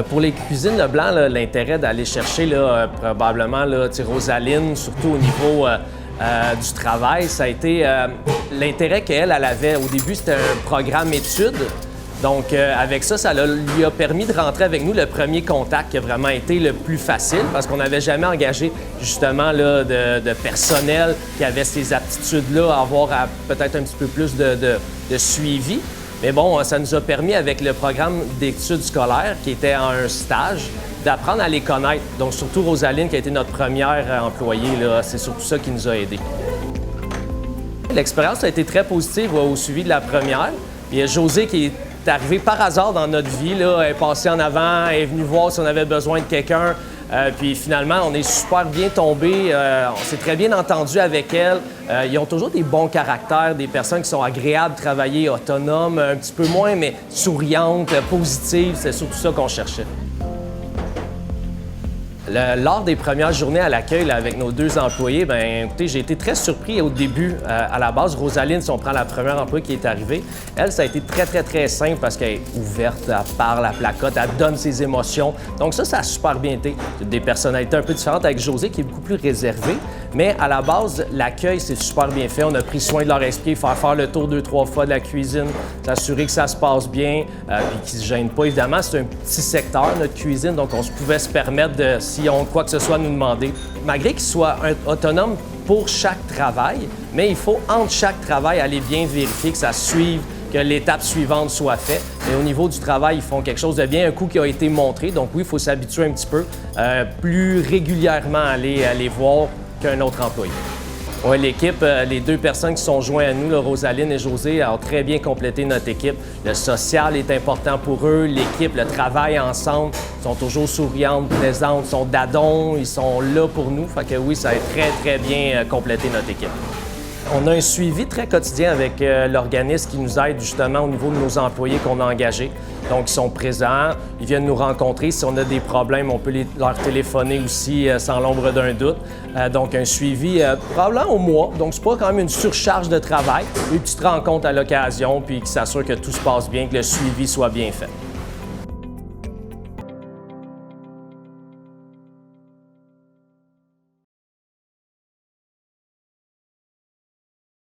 Pour les cuisines Leblanc, l'intérêt d'aller chercher probablement Rosaline, surtout au niveau du travail, ça a été l'intérêt qu'elle avait. Au début, c'était un programme études. Donc, avec ça, lui a permis de rentrer avec nous le premier contact qui a vraiment été le plus facile parce qu'on n'avait jamais engagé justement de personnel qui avait ces aptitudes-là à avoir peut-être un petit peu plus de suivi. Mais bon, ça nous a permis avec le programme d'études scolaires qui était en un stage d'apprendre à les connaître. Donc, surtout Rosaline qui a été notre première employée, c'est surtout ça qui nous a aidés. L'expérience a été très positive au suivi de la première. Il y a José qui est arrivé par hasard dans notre vie, elle est passée en avant, elle est venue voir si on avait besoin de quelqu'un. Puis finalement, on est super bien tombés. On s'est très bien entendu avec elle. Ils ont toujours des bons caractères, des personnes qui sont agréables de travailler, autonomes, un petit peu moins, mais souriantes, positives. C'est surtout ça qu'on cherchait. Lors des premières journées à l'accueil avec nos deux employés, écoutez, j'ai été très surpris au début. À la base, Rosaline, si on prend la première employée qui est arrivée, elle, ça a été très simple parce qu'elle est ouverte, elle parle, elle placote, elle donne ses émotions. Donc ça a super bien été. Des personnalités un peu différentes avec José qui est beaucoup plus réservé. Mais à la base, l'accueil, c'est super bien fait. On a pris soin de leur esprit, faire le tour 2-3 fois de la cuisine, s'assurer que ça se passe bien, puis qu'ils ne se gênent pas. Évidemment, c'est un petit secteur, notre cuisine, donc on pouvait se permettre de, s'ils ont quoi que ce soit, nous demander. Malgré qu'ils soient autonomes pour chaque travail, mais il faut, entre chaque travail, aller bien vérifier que ça suive, que l'étape suivante soit faite. Et au niveau du travail, ils font quelque chose de bien, un coup qui a été montré. Donc oui, il faut s'habituer un petit peu, plus régulièrement à aller voir qu'un autre employé. Oui, l'équipe, les deux personnes qui sont jointes à nous, Rosaline et José, ont très bien complété notre équipe. Le social est important pour eux, l'équipe, le travail ensemble, ils sont toujours souriantes, plaisantes, ils sont dadons, ils sont là pour nous. Fait que oui, ça a très bien complété notre équipe. On a un suivi très quotidien avec l'organisme qui nous aide justement au niveau de nos employés qu'on a engagés. Donc, ils sont présents, ils viennent nous rencontrer. Si on a des problèmes, on peut leur téléphoner aussi sans l'ombre d'un doute. Donc, un suivi probablement au mois. Donc, c'est pas quand même une surcharge de travail. Une petite rencontre à l'occasion, puis qui s'assure que tout se passe bien, que le suivi soit bien fait.